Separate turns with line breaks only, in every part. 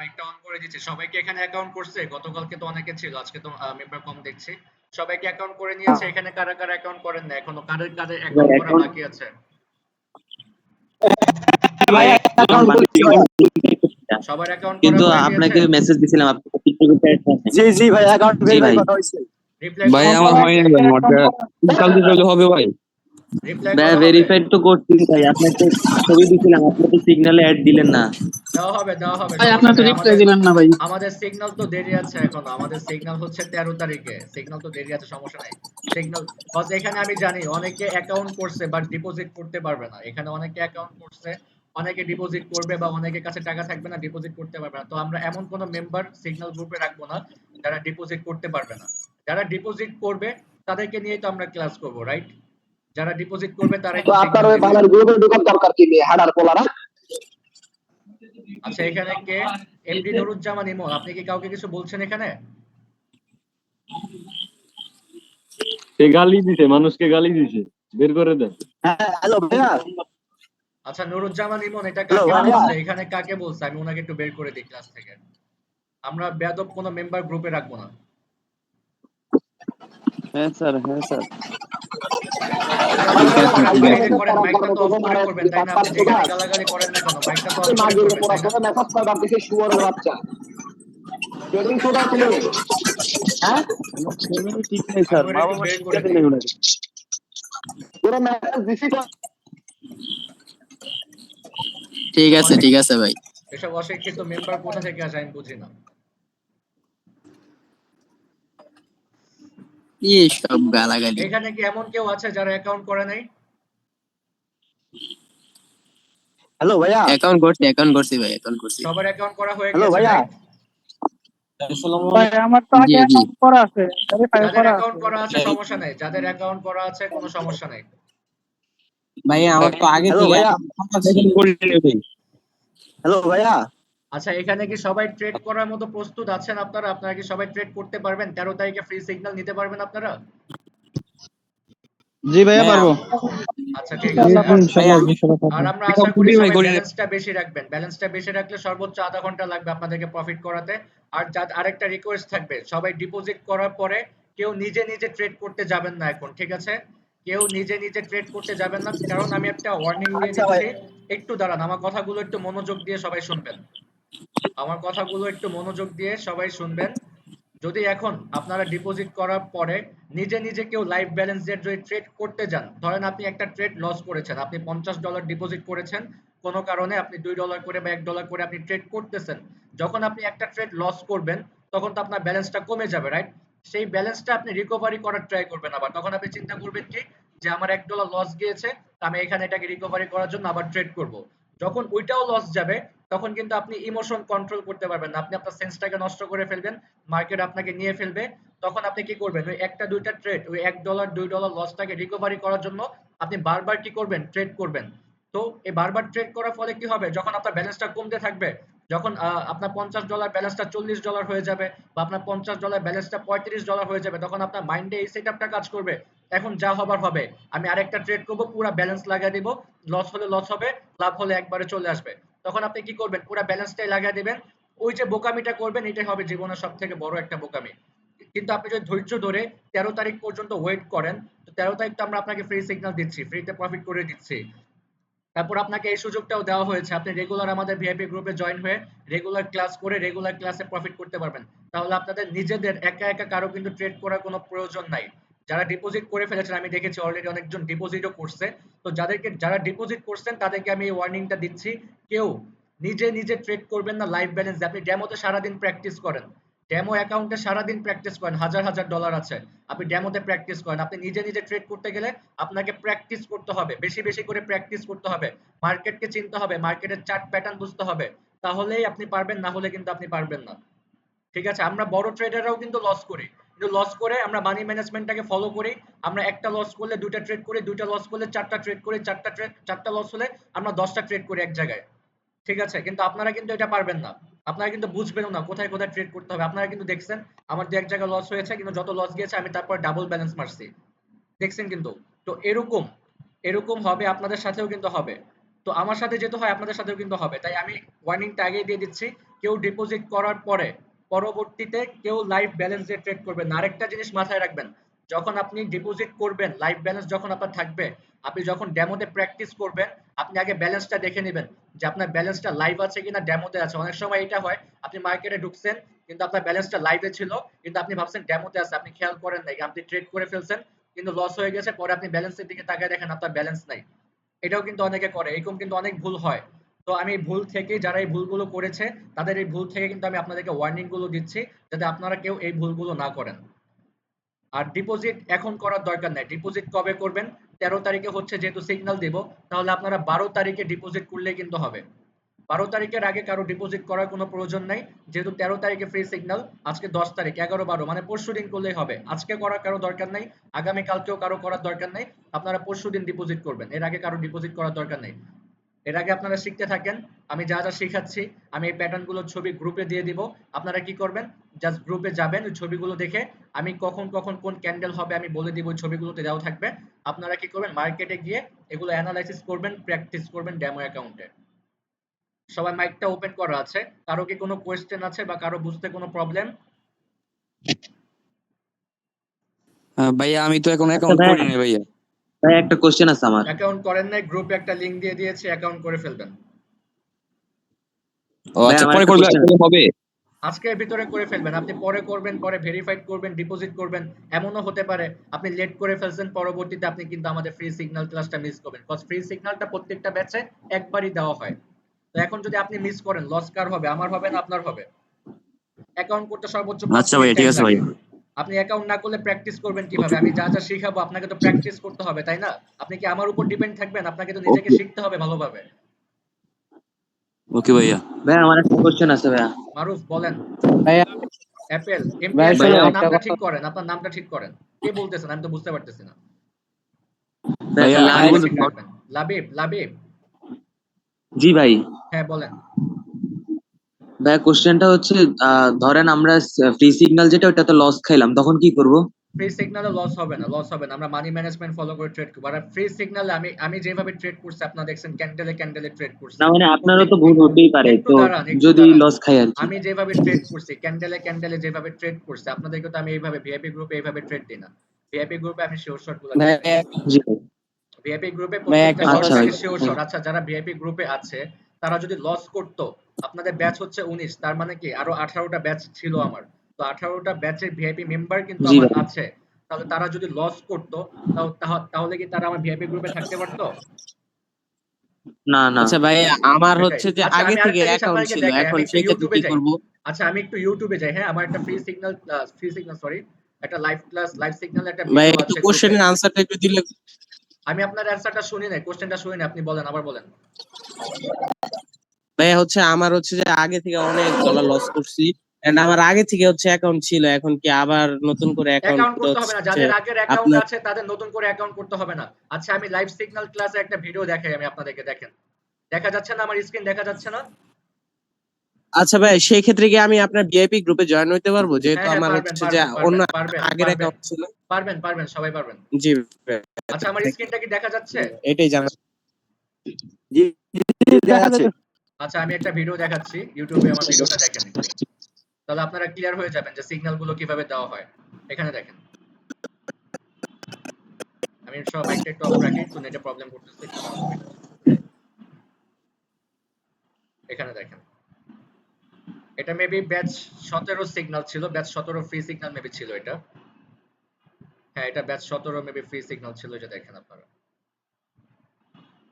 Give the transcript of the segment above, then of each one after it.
মাইকটা অন করে দিচ্ছি। সবাই কি এখানে অ্যাকাউন্ট করছে? গতকালকে তো অনেকে ছিল, আজকে তো মেম্বার কম দেখছি। সবাই কি অ্যাকাউন্ট করে নিয়েছে? এখানে কারা কারা অ্যাকাউন্ট করেন না এখনো? কাদের কাদের অ্যাকাউন্ট করা বাকি আছে?
ভাই অ্যাকাউন্ট করছি ভাই।
সবার অ্যাকাউন্ট করা
কিন্তু
হয়ে গিয়েছে?
আপনাকে মেসেজ দিছিলাম, আপনি তো টিকটকে অ্যাড আছেন।
জি জি ভাই অ্যাকাউন্ট
জি
ভেরিফাই
ভাই।
করা হইছে।
রিপ্লাই
ভাই
করা
আমার
হয়েছে?
হয়নি ভাই, মোটটা কাল দিতে হবে ভাই।
রিপ্লাই
ভাই
করা হবে?
ভেরিফাইড তো করছি ভাই, আপনাকে ছবি দিছিলাম, আপনি তো সিগন্যালে অ্যাড দিলেন না।
দেওয়া হবে, দেওয়া হবে,
ভাই
সমস্যা
আপনার তো
নাই।
রিপ্লাই দিলেন না ভাই।
আমাদের সিগন্যাল তো দেরি আছে এখনো। আমাদের সিগন্যাল হচ্ছে 13 তারিখে। সিগন্যাল তো দেরি আছে, সমস্যা নাই। সিগন্যাল কজ এখানে আমি জানি অনেকে অ্যাকাউন্ট করছে বাট ডিপোজিট করতে পারবে না। এখানে অনেকে অ্যাকাউন্ট করছে, অনেকে ডিপোজিট করবে বা অনেকের কাছে টাকা থাকবে না, ডিপোজিট করতে পারবে না। তো আমরা এমন কোন মেম্বার সিগন্যাল গ্রুপে রাখবো না যারা ডিপোজিট করতে পারবে না। যারা ডিপোজিট করবে তাদেরকে নিয়েই তো আমরা ক্লাস করব, রাইট? যারা ডিপোজিট করবে তারাই
তো
তো
আপনার
সিগন্যাল
ওই
দিবে।
বাংলার গ্রুপে ঢোকার দরকার কি নিয়ে হাডার পোলারা?
আচ্ছা, এখানে কে? এমডি নুরুজ্জামান ইমন, আপনি কি কাউকে কিছু বলছেন এখানে?
সে গালি দিছে, মানুষকে গালি দিছে, বের করে দেন।
হ্যাঁ হ্যালো ভাইয়া।
আচ্ছা, নুরুজ্জামান ইমন এটা
হ্যালো
কাকে
ভাইয়া।
বলছে? এখানে কাকে বলছে? আমি ওনাকে একটু বের করে দিই ক্লাস থেকে। আমরা বেয়াদব কোনো মেম্বার গ্রুপে রাখবো না।
হ্যাঁ স্যার, হ্যাঁ স্যার।
গালাগালি করেন, বাইরে করেন, মাইকটা তো অফ করে করবেন, তাই না? আপনি যেখানে গালাগালি করেন না কেন, মাইকটা তো অফ করে
মাগির
করবেন,
উপর
তাই না?
করে মেসেজ করে দিছে শুয়োরের বাচ্চা। ট্রেডিং সোডা তুমি। হ্যাঁ?
ঠিক নেই
আমি
স্যার,
ওটা
মা
একটু
বাবা
বের
শিক্ষা
করে
দেন
দিই।
এগুলোকে।
পুরো মেসেজ দিছি তো।
ঠিক আছে ঠিক আছে ভাই।
এসব অশিক্ষিত মেম্বার কোথা থেকে আসে আমি বুঝি না।
এই সব গালাগালি।
এখানে কি এমন কেউ আছে যারা অ্যাকাউন্ট করে নাই?
হ্যালো ভাইয়া।
অ্যাকাউন্ট করছি ভাই, অ্যাকাউন্ট করছি।
সবার অ্যাকাউন্ট করা হয়ে
হ্যালো
গিয়েছে,
ভাইয়া।
রাইট?
ভাই আমার তো
জি
আগে
জি।
অ্যাকাউন্ট করা আছে, ভেরিফাই
যাদের
করা
অ্যাকাউন্ট
আছে।
করা আছে সমস্যা নাই, যাদের অ্যাকাউন্ট করা আছে কোনো সমস্যা নাই।
ভাই আমার তো আগে
হ্যালো
থেকে
ভাইয়া। হ্যালো ভাইয়া।
আচ্ছা, এখানে কি সবাই ট্রেড করার মতো প্রস্তুত আছেন আপনারা? আপনারা কি সবাই ট্রেড করতে পারবেন? 13 তারিখে ফ্রি সিগন্যাল নিতে পারবেন আপনারা?
জি ভাইয়া পারবো।
আচ্ছা, ঠিক আছে। আর আমরা আশা করি
ভাই
সবাই
করে
ব্যালেন্সটা বেশি রাখবেন। ব্যালেন্সটা বেশি রাখলে সর্বোচ্চ আধা ঘন্টা লাগবে আপনাদেরকে প্রফিট করাতে। আর আরেকটা রিকোয়েস্ট থাকবে, সবাই ডিপোজিট করার পরে কেউ নিজে নিজে ট্রেড করতে যাবেন না এখন, ঠিক আছে? কেউ নিজে নিজে ট্রেড করতে যাবেন না, কারণ আমি একটা ওয়ার্নিং দিয়ে
আচ্ছা ভাই।
দিচ্ছি। একটু দাঁড়ান, আমার কথাগুলো একটু মনোযোগ দিয়ে সবাই শুনবেন। আমার কথাগুলো একটু মনোযোগ দিয়ে সবাই শুনবেন। যদি এখন আপনারা ডিপোজিট করার পরে নিজে নিজে কেউ লাইভ ব্যালেন্স দিয়ে যদি ট্রেড করতে যান, ধরেন আপনি একটা ট্রেড লস করেছেন, আপনি $50 ডিপোজিট করেছেন, কোনো কারণে আপনি $2 করে বা $1 করে আপনি ট্রেড করতেছেন। যখন আপনি একটা ট্রেড লস করবেন তখন তো আপনার ব্যালেন্সটা কমে যাবে, রাইট? সেই ব্যালেন্সটা আপনি রিকভারি করার ট্রাই করবেন। আবার তখন আপনি চিন্তা করবেন কি, যে আমার $1 লস গিয়েছে, আমি এখানে এটাকে রিকভারি করার জন্য আবার ট্রেড করব। যখন ওইটাও লস যাবে তখন কিন্তু আপনি ইমোশন কন্ট্রোল করতে পারবেন না, আপনি আপনার সেন্সটাকে নষ্ট করে ফেলবেন, মার্কেট আপনাকে নিয়ে ফেলবে। তখন আপনি কি করবেন, ওই একটা দুইটা ট্রেড, ওই $1 $2 লসটাকে রিকভারি করার জন্য আপনি বারবার কি করবেন, ট্রেড করবেন। তো এই বারবার ট্রেড করার ফলে কি হবে, যখন আপনার ব্যালেন্সটা কমতে থাকবে, যখন আপনার $50 ব্যালেন্সটা $40 হয়ে যাবে, বা আপনার $50 ব্যালেন্সটা $35 হয়ে যাবে, তখন আপনার মাইন্ডে এই সেটআপটা কাজ করবে, এখন যা হবার হবে, আমি আরেকটা ট্রেড করব, পুরো ব্যালেন্স লাগিয়ে দিব, লস হলে লস হবে, লাভ হলে একবারে চলে আসবে। তখন আপনি কি করবেন, পুরো ব্যালেন্সটাই লাগিয়ে দিবেন। ওই যে বোকামিটা করবেন, এটাই হবে জীবনের সব থেকে বড় একটা বোকামি। কিন্তু আপনি যদি ধৈর্য ধরে 13 তারিখ পর্যন্ত ওয়েট করেন, তো 13 তারিখ তো আমরা আপনাকে ফ্রি সিগন্যাল দিচ্ছি, ফ্রিতে প্রফিট করে দিচ্ছি। তারপর আপনাকে এই সুযোগটাও দেওয়া হয়েছে, আপনি রেগুলার আমাদের ভিআইপি গ্রুপে জয়েন হয়ে রেগুলার ক্লাস করে রেগুলার ক্লাসে প্রফিট করতে পারবেন। তাহলে আপনাদের নিজেদের একা একা কারো কিন্তু ট্রেড করার কোনো প্রয়োজন নাই। যারা ডিপোজিট করে ফেলেছেন, আমি দেখেছি অলরেডি অনেকজন ডিপোজিটও করছে। তো যারা ডিপোজিট করছেন তাদেরকে আমি এই ওয়ার্নিংটা দিচ্ছি, কেউ নিজে নিজে ট্রেড করবেন না লাইভ ব্যালেন্স। আপনি ডেমোতে সারাদিন প্র্যাকটিস করেন, ডেমো অ্যাকাউন্টে সারাদিন প্র্যাকটিস করেন, হাজার হাজার ডলার আছে, আপনি ডেমোতে প্র্যাকটিস করেন। আপনি নিজে নিজে ট্রেড করতে গেলে আপনাকে প্র্যাকটিস করতে হবে, বেশি বেশি করে প্র্যাকটিস করতে হবে, মার্কেটকে চিনতে হবে, মার্কেটের চার্ট প্যাটার্ন বুঝতে হবে, তাহলেই আপনি পারবেন, না হলে কিন্তু আপনি পারবেন না। ঠিক আছে? আমরা বড় ট্রেডাররাও কিন্তু লস করি, কিন্তু লস করে আমরা মানি ম্যানেজমেন্টটাকে ফলো করি। আমরা একটা লস করলে দুইটা ট্রেড করি, দুইটা লস করলে চারটা ট্রেড করি, চারটা লস হলে আমরা 10টা ট্রেড করি এক জায়গায়। ঠিক আছে? কিন্তু আপনারা কিন্তু এটা পারবেন না, আপনারা কিন্তু বুঝবেনও না কোথায় কোথায় ট্রেড করতে হবে। আপনারা কিন্তু দেখছেন আমার দু এক জায়গায় লস হয়েছে, কিন্তু যত লস গিয়েছে আমি তারপর ডাবল ব্যালেন্স মারছি, দেখছেন কিন্তু। তো এরকম এরকম হবে, আপনাদের সাথেও কিন্তু হবে। তো আমার সাথে যেহেতু হয় আপনাদের সাথেও কিন্তু হবে, তাই আমি ওয়ার্নিংটা আগেই দিয়ে দিচ্ছি, কেউ ডিপোজিট করার পরে পরবর্তীতে কেউ লাইভ ব্যালেন্স দিয়ে ট্রেড করবেন না। আরেকটা জিনিস মাথায় রাখবেন, যখন আপনি ডিপোজিট করবেন, লাইভ ব্যালেন্স যখন আপনার থাকবে, আপনি যখন ডেমোতে প্র্যাকটিস করবেন, আপনি আগে ব্যালেন্সটা দেখে নেবেন যে আপনার ব্যালেন্সটা লাইভ আছে কিনা ডেমোতে আছে। অনেক সময় এটা হয়, আপনি মার্কেটে ঢুকছেন কিন্তু আপনার ব্যালেন্সটা লাইভে ছিল, কিন্তু আপনি ভাবছেন ডেমোতে আছে, আপনি খেয়াল করেন নাই, আপনি ট্রেড করে ফেলছেন কিন্তু লস হয়ে গেছে, পরে আপনি ব্যালেন্সের দিকে তাকায় দেখেন আপনার ব্যালেন্স নাই। এটাও কিন্তু অনেকে করে, এরকম কিন্তু অনেক ভুল হয়। তো আমি ভুল থেকে, যারা এই ভুলগুলো করেছে তাদের এই ভুল থেকে কিন্তু আমি আপনাদেরকে ওয়ার্নিং গুলো দিচ্ছি, যাতে আপনারা কেউ এই ভুলগুলো না করেন। আর ডিপোজিট এখন করার দরকার নাই, ডিপোজিট কবে করবেন? 13 তারিখে হচ্ছে যেহেতু সিগন্যাল দিব, তাহলে আপনারা 12 তারিখে ডিপোজিট করলে কিন্তু হবে। 12 তারিখের আগে কারো ডিপোজিট করার কোনো প্রয়োজন নাই, যেহেতু 13 তারিখে ফ্রি সিগন্যাল, আজকে 10 তারিখ, 11, 12 মানে পরশুদিন করলেই হবে। আজকে করার কারো দরকার নাই, আগামী কালকেও কারো করার দরকার নাই, আপনারা পরশুদিন ডিপোজিট করবেন, এর আগে কারো ডিপোজিট করার দরকার নেই। এর আগে আপনারা শিখতে থাকেন, আমি যা যা শেখাচ্ছি আমি এই প্যাটার্নগুলোর ছবি গ্রুপে দিয়ে দিব। আপনারা কি করবেন, জাস্ট গ্রুপে যাবেন, ওই ছবিগুলো দেখে আমি কখন কখন কোন ক্যান্ডেল হবে আমি বলে দিব, ওই ছবিগুলোতে দেওয়া থাকবে। আপনারা কি করবেন, মার্কেটে গিয়ে এগুলো অ্যানালাইসিস করবেন, প্র্যাকটিস করবেন ডেমো অ্যাকাউন্টে। সবাই মাইকটা ওপেন করা আছে, কারো কি কোনো কোয়েশ্চেন আছে বা কারো বুঝতে কোনো প্রবলেম?
ভাইয়া আমি তো এখন
আচ্ছা
অ্যাকাউন্ট
ভাই,
করি না ভাইয়া।
ভাই একটা কোশ্চেন আছে আমার।
অ্যাকাউন্ট করেন নাই, গ্রুপে একটা লিংক দিয়ে দিয়েছি, অ্যাকাউন্ট করে ফেলবেন।
ও
ভাই
আচ্ছা,
আমার
পরে
একটা
করলে
কোশ্চেন
করলে
আছে।
হবে?
আজকের ভিতরে করে ফেলবেন, আপনি পরে করবেন, পরে ভেরিফাইড করবেন, ডিপোজিট করবেন। এমনও হতে পারে আপনি লেট করে ফেলছেন, পরবর্তীতে আপনি কিন্তু আমাদের ফ্রি সিগন্যাল ক্লাসটা মিস করবেন, কজ ফ্রি সিগন্যালটা প্রত্যেকটা ব্যাচে একবারই দেওয়া হয়। তো এখন যদি আপনি মিস করেন, লস কার হবে? আমার হবে না আপনার হবে? অ্যাকাউন্ট করতে সর্বোচ্চ 5
আচ্ছা
মিনিট
ভাইয়া, ঠিক
টাইম
আছে
লাগে।
ভাইয়া।
আপনি অ্যাকাউন্ট না করলে প্র্যাকটিস করবেন
ওকে
কিভাবে? আমি যা যা শিখাবো আপনাকে তো প্র্যাকটিস করতে হবে, তাই না? আপনি কি আমার উপর ডিপেন্ড থাকবেন? আপনাকে তো নিজেকে
ওকে
শিখতে হবে ভালোভাবে।
ওকে ভাইয়া।
ভাই আমার একটা কোশ্চেন আছে ভাইয়া।
মারুফ বলেন।
ভাইয়া
অ্যাপেল, এমপি
ভাইয়া
অ্যাপেল,
শুনুন
ভাইয়া
আপনার
একটা
নামটা
কথা।
ঠিক করেন, আপনার নামটা ঠিক করেন। কে বলতেছেন? আমি তো বুঝতে পারতেছি না।
ভাই
ভাইয়া
একটা
আমি
নামটা
লাবিব।
বলতে
ঠিক রাখবেন। লাবিব, লাবিব।
জি ভাই।
হ্যাঁ বলেন।
ভাই কোশ্চেনটা হচ্ছে, ধরেন আমরা ফ্রি সিগন্যাল যেটা ওটাতে লস খাইলাম, তখন কি করব?
ফ্রি সিগন্যালে লস হবে না, লস হবে না। আমরা মানি ম্যানেজমেন্ট ফলো করে ট্রেড করব। আর ফ্রি সিগন্যালে আমি যেভাবে ট্রেড করছি, আপনারা দেখছেন ক্যান্ডেলে ক্যান্ডেলে ট্রেড
না
করছি।
মানে আপনারও
প্রত্যেক
তো ভুল হতেই পারে,
একটু
তো
দাঁড়ান, একটু
যদি
দাঁড়ান।
লস খাই আর কি।
আমি যেভাবে ট্রেড করছি ক্যান্ডেলে ক্যান্ডেলে যেভাবে ট্রেড করছি, আপনাদেরকে তো আমি এইভাবে ভিআইপি গ্রুপে এইভাবে ট্রেড দিই না। ভিআইপি গ্রুপে আমি শিওর শট গুলো দিয়ে থাকি।
ভাইয়া
জি ভাই।
ভিআইপি গ্রুপে
ভাইয়া
প্রত্যেকটা
একটা
শট
কথা
আচ্ছা ভাই।
থাকে
ছিল।
Sure shot. আচ্ছা, যারা ভিআইপি গ্রুপে আছে তারা যদি লস করতো, আপনাদের ব্যাচ হচ্ছে 19, তার মানে কি আরো 18টা ব্যাচ ছিল আমার। তো 18টা ব্যাচের ভিআইপি মেম্বার কিন্তু
জি
আমার
ভাই।
আছে। তাহলে তারা যদি লস করতো, তাহলে কি তারা আমার ভিআইপি গ্রুপে থাকতে পারতো?
না না।
আচ্ছা ভাই, আমার
এটাই।
হচ্ছে যে
আচ্ছা,
আগে
আমি
থেকে
আরেকটা জিনিস
অ্যাকাউন্ট
আপনাদেরকে
ছিল,
দেখাই,
এখন
আমি একটু
সেই ক্ষেত্রে
ইউটিউবে
কি
যাই।
করব?
আচ্ছা, আমি একটু ইউটিউবে যাই। হ্যাঁ, আমার একটা ফ্রি সিগন্যাল সরি, একটা লাইভ ক্লাস, লাইভ সিগন্যাল একটা
ভাই
ভিডিও
একটু
আছে গ্রুপে।
কোশ্চেনের আনসারটা একটু দিলে।
আমি আপনার অ্যান্সারটা শুনি নাই, কোশ্চেনটা শুনি নাই, আপনি বলেন, আবার বলেন।
ভাই হচ্ছে আমার হচ্ছে যে আগে থেকে অনেক ডলার লস করছি, এন্ড আমার আগে থেকে হচ্ছে অ্যাকাউন্ট ছিল, এখন কি আবার নতুন করে অ্যাকাউন্ট
অ্যাকাউন্ট করতে হবে না,
হচ্ছে
যাদের আগের অ্যাকাউন্ট
আপনার?
আছে তাদের নতুন করে অ্যাকাউন্ট করতে হবে না। আচ্ছা, আমি লাইভ সিগন্যাল ক্লাসে একটা ভিডিও দেখাই, আমি আপনাদেরকে, দেখেন। দেখা যাচ্ছে না? আমার স্ক্রিন দেখা যাচ্ছে না?
আচ্ছা ভাই, সেই ক্ষেত্রে কি আমি আপনার ভিআইপি গ্রুপে জয়েন হইতে পারবো, যেহেতু
হ্যাঁ, হ্যাঁ,
আমার
পারবেন,
হচ্ছে যে
পারবেন,
অন্য
পারবেন, পারবেন,
আগের
পারবেন,
অ্যাকাউন্ট ছিল?
পারবেন, পারবেন, সবাই পারবেন।
জি ভাই,
আচ্ছা, আমার স্ক্রিনটা কি দেখা যাচ্ছে?
এটাই জানা।
জি
দেখা
আছে।
যেত।
আচ্ছা, আমি একটা ভিডিও দেখাচ্ছি, ইউটিউবে আমার ভিডিওটা দেখেন একটু। তাহলে আপনারা ক্লিয়ার হয়ে যাবেন যে সিগন্যাল গুলো কিভাবে দেওয়া হয়। এখানে দেখেন, আমি সব মাইকটা একটু অফ রাখি, একটু নেটে প্রবলেম করতেছে, একটু দাঁড়ান wait। এখানে দেখেন, এটা মেবি ব্যাচ 17 সিগন্যাল ছিল, ব্যাচ 17 ফ্রি সিগন্যাল মেবি ছিল এটা। হ্যাঁ, এটা ব্যাচ 17 মেবি ফ্রি সিগন্যাল ছিল, যে দেখেন আপনারা,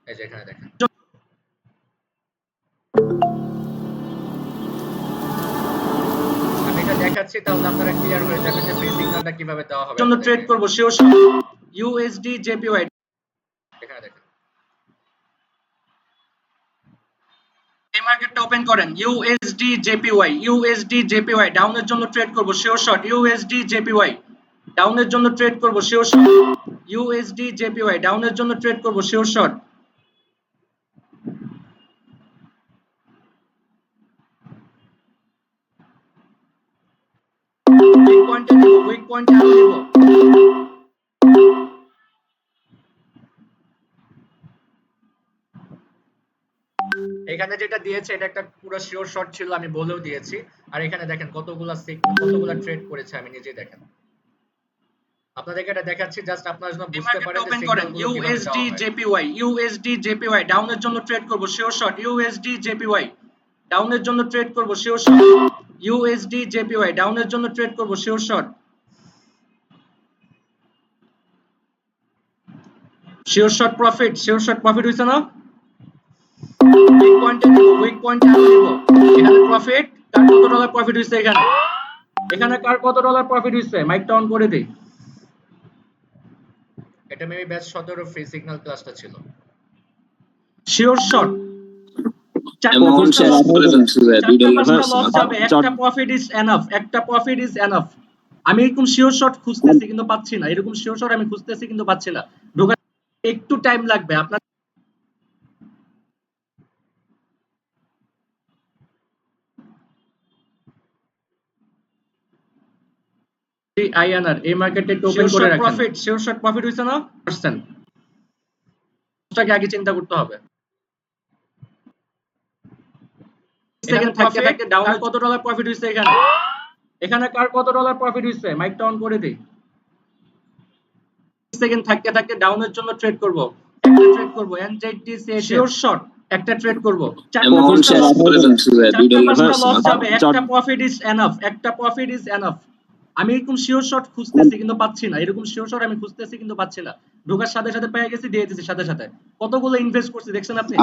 এই যে এখানে দেখেন। আমি এটা দেখাচ্ছি, তাহলে আপনারা ক্লিয়ার হয়ে যাবেন যে ফ্রি সিগন্যালটা কিভাবে দেওয়া হবে। জন্য ট্রেড করব শিওর ইউএসডি জেপিওয়াই, এখানে দেখেন। এই মার্কেটটা ওপেন করেন, ইউএসডি জেপিওয়াই, ইউএসডি জেপিওয়াই ডাউনের জন্য ট্রেড করব শিওর শট, ইউএসডি জেপিওয়াই ডাউনের জন্য ট্রেড করব শিওর শট, ইউএসডি জেপিওয়াই ডাউনের জন্য ট্রেড করব শিওর শট। উইক পয়েন্টে নিব, উইক পয়েন্টে আমি নিব। এখানে এখানে যেটা দিয়েছে এটা একটা পুরো শিওর শট ছিল, আমি বলেও দিয়েছি। আর এখানে দেখেন কতগুলা ট্রেড করেছে, আমি নিজেই দেখেন আপনাদেরকে এটা দেখাচ্ছি জাস্ট আপনারা যেন বুঝতে পারেন যে সিগন্যালগুলো কিভাবে দেওয়া হয়। ইউএসডি জেপিওয়াই ডাউনের জন্য ট্রেড করব শিওর শট, ইউএসডি জেপিওয়াই ডাউনের জন্য ট্রেড করব শিওর শট, ইউএসডি জেপিওয়াই ডাউনের জন্য ট্রেড করব sure shot, sure shot profit হইছে না? উইক পয়েন্টে দিব এখানে প্রফিট। কার কত ডলার প্রফিট হইছে এখানে কার কত ডলার প্রফিট হইছে মাইকটা অন করে দেই। এটা মেবি ব্যাচ 17 ফ্রি সিগন্যাল ক্লাসটা ছিল। শিওর শট একটা প্রফিট ইজ এনাফ। আমি এরকম শিওর শট খুঁজতেছি কিন্তু পাচ্ছি না, এরকম শিওর শট আমি খুঁজতেছি কিন্তু পাচ্ছি না। ঢোকার একটু টাইম লাগবে আপনার। আইএনআর এই মার্কেটে একটু ওপেন করে রাখেন। শিওর শট প্রফিট হইছে না পারছেন, এটাকে আগে চিন্তা করতে হবে। সেকেন্ড থাকতে থাকতে ডাউনে কত ডলার প্রফিট হইছে এখানে কার কত ডলার প্রফিট হইছে মাইকটা অন করে দেই। সেকেন্ড থাকতে থাকতে ডাউনের জন্য ট্রেড করব, একটা ট্রেড করব এনজেডি সে শিওর শট একটা ট্রেড করব। একটা প্রফিট ইজ এনাফ। আমি এরকম শিওর শট খুঁজতেছি কিন্তু পাচ্ছি না, এরকম শিওর শট আমি খুঁজতেছি কিন্তু পাচ্ছি না। ঢোকার সাথে সাথে পেয়ে গেছি, দিয়ে দিয়েছি সাথে সাথে। কতগুলো ইনভেস্ট করছি দেখছেন আপনি?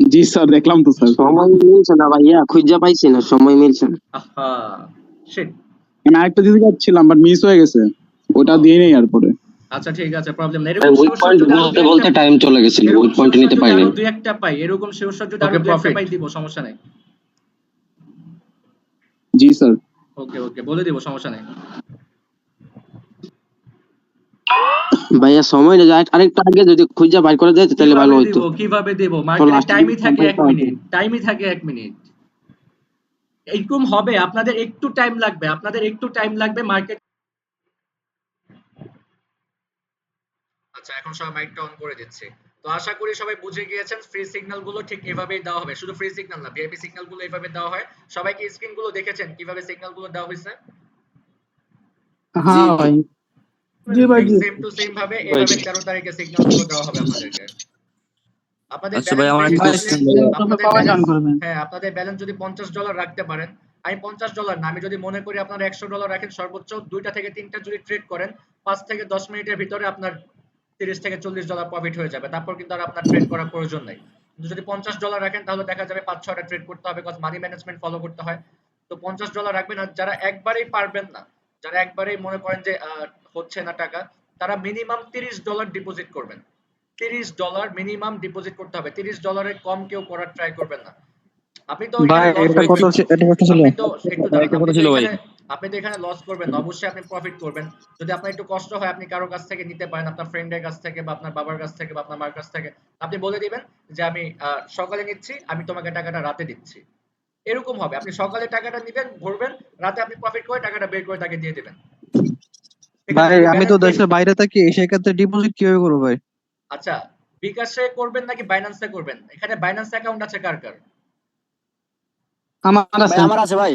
জি স্যার দেখলাম তো স্যার।
সময় মিলছে না ভাইয়া, খুঁজে পাইছি না, সময় মিলছে না।
আহা শিট,
আমি আরেকটা দিতে যাচ্ছিলাম বাট মিস হয়ে গেছে, ওটা দিয়ে নেই আর পরে।
আচ্ছা ঠিক আছে, প্রবলেম নাই। এরকম
উইক পয়েন্ট বলতে টাইম চলে গেছিল, উইক পয়েন্ট নিতে পাইনি।
দুই একটা পাই, এরকম শিওর শট যদি আরো দুই একটা পাই দিব, সমস্যা নাই।
জি স্যার।
ওকে বলে দিব, সমস্যা নাই
ভাইয়া সময় না যায়, আরেকটা আগে যদি খুঁজে বাইর করে যায় তাহলে ভালো হতো।
কিভাবে দেব? মার্কেটে টাইমই থাকে 1 মিনিট, এরকম হবে। আপনাদের একটু টাইম লাগবে মার্কেট। আচ্ছা এখন সবাই মাইকটা অন করে দিচ্ছি। তো আশা করি সবাই বুঝে গিয়েছেন ফ্রি সিগন্যাল গুলো ঠিক এভাবেই দেওয়া হবে। শুধু ফ্রি সিগন্যাল না, ভিআইপি সিগন্যাল গুলো এভাবে দেওয়া হয়। সবাই কি স্ক্রিন গুলো দেখেছেন কিভাবে সিগন্যাল গুলো দেওয়া হয়েছে?
হ্যাঁ ভাই, জি ভাই জি।
সেম টু সেম ভাবে এভাবে 13 তারিখে সিগন্যাল গুলো দেওয়া হবে আপনাদেরকে। আপনাদের
আচ্ছা ভাই, আমার একটা question
হ্যাঁ আপনাদের ব্যালেন্স যদি $50 রাখতে পারেন, আমি $50 না, আমি যদি মনে করি আপনারা $100 রাখেন, সর্বোচ্চ 2টা থেকে 3টা যদি ট্রেড করেন 5 থেকে 10 মিনিটের ভিতরে আপনার $30 থেকে $40 প্রফিট হয়ে যাবে। তারপর কিন্তু আর আপনার ট্রেড করার প্রয়োজন নেই। কিন্তু যদি $50 রাখেন তাহলে দেখা যাবে 5-6টা ট্রেড করতে হবে, কজ মানি ম্যানেজমেন্ট ফলো করতে হয়। তো $50 রাখবেন। আর যারা একবারেই পারবেন না, যারা একবারেই মনে করেন যে হচ্ছে না টাকা, তারা মিনিমাম $30 ডিপোজিট করবেন। $30 মিনিমাম ডিপোজিট করতে হবে। $30 কম কেউ করার ট্রাই করবেন না। আপনি তো আপনি তো এখানে লস করবেন না, অবশ্যই আপনি প্রফিট করবেন। যদি আপনার একটু কষ্ট হয় আপনি কারো কাছ থেকে নিতে পারেন, আপনার ফ্রেন্ডের কাছ থেকে বা আপনার বাবার কাছ থেকে বা আপনার মার কাছ থেকে। আপনি বলে দিবেন যে আমি সকালে নিচ্ছি, আমি তোমাকে টাকাটা রাতে দিচ্ছি। এরকম হবে, আপনি সকালে টাকাটা নিবেন, ভরবেন, রাতে আপনি প্রফিট করে টাকাটা বের করে তাকে দিয়ে দিবেন।
ভাই আমি তো দেশের বাইরে থাকি, সেই ক্ষেত্রে ডিপোজিট কিভাবে করবো ভাই?
আচ্ছা, বিকাশে করবেন নাকি বাইন্যান্সে করবেন? এখানে বাইন্যান্স অ্যাকাউন্ট আছে কার কার?
আমার আছে ভাই।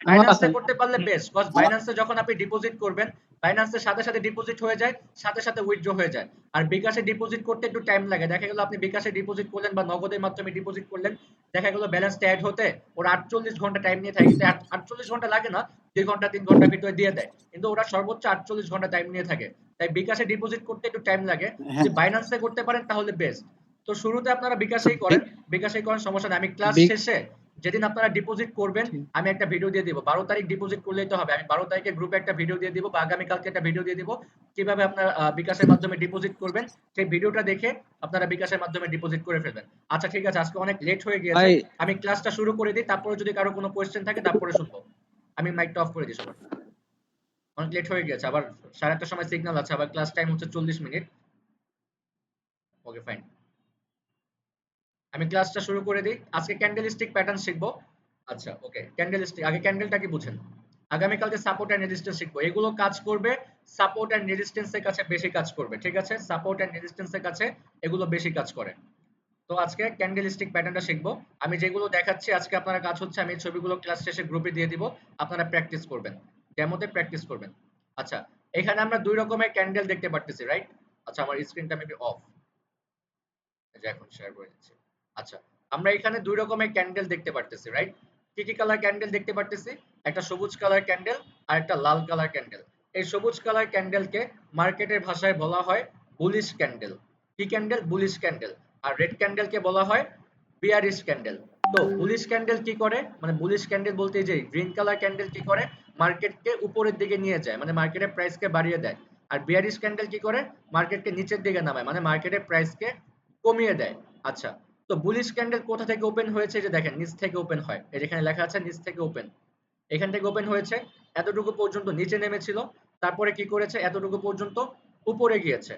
বাইন্যান্সে করতে পারলে বেস্ট, কজ বাইন্যান্সে যখন আপনি ডিপোজিট করবেন, বাইন্যান্সের সাথে সাথে ডিপোজিট হয়ে যায়, সাথে সাথে উইথড্র হয়ে যায়। আর বিকাশে ডিপোজিট করতে একটু টাইম লাগে। দেখা গেল আপনি বিকাশে ডিপোজিট করলেন বা নগদের মাধ্যমে ডিপোজিট করলেন, দেখা গেল ব্যালেন্সটা অ্যাড হতে ওরা 48 ঘন্টা টাইম নিয়ে থাকে। কিন্তু 48 ঘন্টা লাগে না, 2 ঘন্টা 3 ঘন্টার ভিতরে দিয়ে দেয়, কিন্তু ওরা সর্বোচ্চ 48 ঘন্টা টাইম নিয়ে থাকে। তাই বিকাশে ডিপোজিট করতে একটু টাইম লাগে। যদি বাইন্যান্সে করতে পারেন তাহলে বেস্ট। তো শুরুতে আপনারা বিকাশেই করেন, সমস্যা নেই। আমি ক্লাস শেষে যেদিন আপনারা ডিপোজিট করবেন আমি একটা ভিডিও দিয়ে দিব। 12 তারিখ ডিপোজিট করলেই তো হবে। আমি 12 তারিখে গ্রুপে একটা ভিডিও দিয়ে দিব, বা আগামী কালকে একটা ভিডিও দিয়ে দিব কিভাবে আপনারা বিকাশের মাধ্যমে ডিপোজিট করবেন। সেই ভিডিওটা দেখে আপনারা বিকাশের মাধ্যমে ডিপোজিট করে ফেলবেন। আচ্ছা ঠিক আছে, আজকে অনেক লেট হয়ে গিয়েছে, আমি ক্লাসটা শুরু করে দিই, তারপরে যদি কারো কোনো কোশ্চেন থাকে তারপরে শুনবো। আমি মাইকটা অফ করে দিই সবার, অনেক লেট হয়ে গেছে। আবার 8:30টার সময় সিগন্যাল আছে, আবার ক্লাস টাইম হচ্ছে 40 মিনিট। ওকে ফাইন, আমি ক্লাসটা শুরু করে দিই। আজকে ক্যান্ডেলস্টিক প্যাটার্ন শিখবো। আচ্ছা ওকে, ক্যান্ডেলস্টিক আগে ক্যান্ডেলটা কি বুঝেন। আগামীকালকে সাপোর্ট এন্ড রেজিস্ট্যান্স শিখবো। এগুলো কাজ করবে সাপোর্ট এন্ড রেজিস্ট্যান্সের কাছে বেশি কাজ করবে, ঠিক আছে? সাপোর্ট এন্ড রেজিস্ট্যান্সের কাছে এগুলো বেশি কাজ করে। তো আজকে ক্যান্ডেলস্টিক প্যাটার্নটা শিখবো। আমি যেগুলো দেখাচ্ছি আজকে আপনারা কাজ হচ্ছে আমি ছবিগুলো ক্লাস শেষে গ্রুপে দিয়ে দিব, আপনারা প্র্যাকটিস করবেন, ডেমোতে প্র্যাকটিস করবেন। আচ্ছা, এখানে আমরা দুই রকমের ক্যান্ডেল দেখতে পারতেছি, রাইট? আচ্ছা, আমার স্ক্রিনটা মেবি অফ, এই যে এখন শেয়ার করে দিচ্ছি। আচ্ছা, আমরা এখানে দুই রকমের ক্যান্ডেল দেখতে পারতেছি, রাইট? কি কি কালার ক্যান্ডেল দেখতে পারতেছি? একটা সবুজ কালার ক্যান্ডেল আর একটা লাল কালার ক্যান্ডেল। এই সবুজ কালার ক্যান্ডেলকে মার্কেটের ভাষায় বলা হয় বুলিশ ক্যান্ডেল। কি ক্যান্ডেল? Bullish candle. আর রেড ক্যান্ডেলকে বলা হয় বিয়ারিশ ক্যান্ডেল। তো বুলিশ ক্যান্ডেল কি করে, মানে বুলিশ ক্যান্ডেল বলতে যে গ্রিন কালার ক্যান্ডেল কি করে, মার্কেটকে উপরের দিকে নিয়ে যায়, মানে মার্কেটের প্রাইসকে বাড়িয়ে দেয়। আর বিয়ারিশ ক্যান্ডেল কি করে, মার্কেটকে নিচের দিকে নামায়, মানে মার্কেটের প্রাইসকে কমিয়ে দেয়। আচ্ছা, তো বুলিশ ক্যান্ডেল কোথা থেকে ওপেন হয়েছে? যে দেখেন নিচ থেকে ওপেন হয়, এই যেখানে লেখা আছে নিচ থেকে ওপেন, এখান থেকে ওপেন হয়েছে, এতটুকু পর্যন্ত নিচে নেমেছিল, তারপরে কি করেছে, এতটুকু পর্যন্ত উপরে গিয়েছে,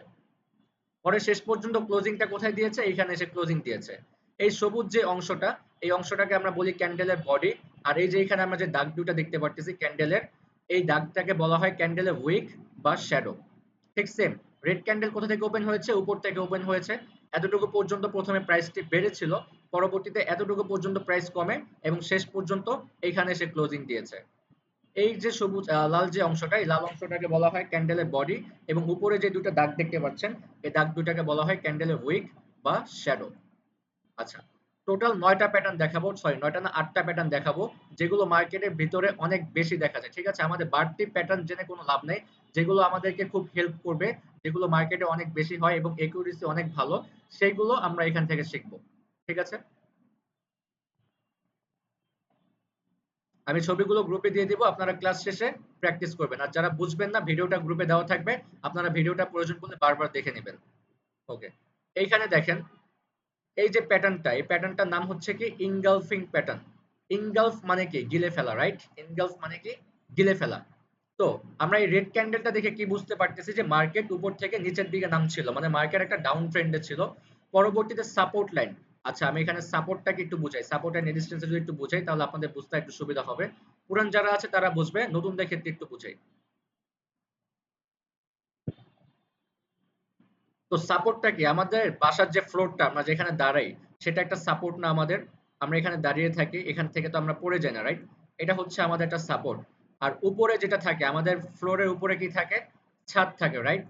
পরে শেষ পর্যন্ত ক্লোজিংটা কোথায় দিয়েছে? এইখানে এসে ক্লোজিং দিয়েছে। এই সবুজ যে অংশটা, এই অংশটাকে আমরা বলি ক্যান্ডেলের বডি। আর এই যে এখানে আমরা যে দাগ দুটো দেখতে পারতেছি ক্যান্ডেলের, এই দাগটাকে বলা হয় ক্যান্ডেলের উইক বা শ্যাডো। ঠিক সেম, রেড ক্যান্ডেল কোথা থেকে ওপেন হয়েছে? উপর থেকে ওপেন হয়েছে, এতটুকু পর্যন্ত প্রথমে প্রাইসটি বেড়েছিল, পরবর্তীতে এতটুকু পর্যন্ত প্রাইস কমে এবং শেষ পর্যন্ত এইখানে এসে ক্লোজিং দিয়েছে। এই যে সবুজ লাল যে অংশটা, এই লাল অংশটাকে বলা হয় ক্যান্ডেলের বডি, এবং উপরে যে দুটো দাগ দেখতে পাচ্ছেন এই দাগ দুটাকে বলা হয় ক্যান্ডেলের উইক বা শ্যাডো। আচ্ছা, টোটাল 9টা প্যাটার্ন দেখাবো, সরি 9টা না 8টা প্যাটার্ন দেখাবো, যেগুলো মার্কেটের ভিতরে অনেক বেশি দেখা যায়। ঠিক আছে, আমাদের বাড়তি প্যাটার্ন জেনে কোনো লাভ নেই, যেগুলো আমাদেরকে খুব হেল্প করবে, যেগুলো মার্কেটে অনেক বেশি হয় এবং একিউরেসি অনেক ভালো, সেগুলো আমরা এখান থেকে শিখবো। ঠিক আছে, আমি ছবিগুলো গ্রুপে দিয়ে দিব, আপনারা ক্লাস শেষে প্র্যাকটিস করবেন। আর যারা বুঝবেন না, ভিডিওটা গ্রুপে দেওয়া থাকবে, আপনারা ভিডিওটা প্রয়োজন পড়লে বারবার দেখে নেবেন। ওকে, এইখানে দেখেন এই যে প্যাটার্নটা, এই প্যাটার্নটার নাম হচ্ছে কি ইনগালফিং প্যাটার্ন। ইনগালফ মানে কি? গিলে ফেলা, রাইট? ইনগালফ মানে কি? গিলে ফেলা। তো আমরা এই রেড ক্যান্ডেলটা দেখে কি বুঝতে পারতেছি? যে মার্কেট উপর থেকে নিচের দিকে নামছিল, মানে মার্কেট একটা ডাউন ট্রেন্ডে ছিল, পরবর্তীতে সাপোর্ট লাইন। আচ্ছা, আমি এখানে সাপোর্টটাকে একটু বুঝাই, সাপোর্ট এন্ড রেজিস্ট্যান্স যদি একটু বুঝাই তাহলে আপনাদের বুঝতে একটু সুবিধা হবে। পুরান যারা আছে তারা বুঝবে, নতুনদের ক্ষেত্রে একটু বুঝাই। তো সাপোর্টটা কি? আমাদের বাসার যে ফ্লোরটা আমরা যেখানে দাঁড়াই, সেটা একটা সাপোর্ট না আমাদের? আমরা এখানে দাঁড়িয়ে থাকি, এখান থেকে তো আমরা পড়ে যাই না, রাইট? এটা হচ্ছে আমাদের একটা সাপোর্ট। আর উপরে যেটা থাকে, আমাদের ফ্লোরের উপরে কি থাকে? ছাদ থাকে, রাইট?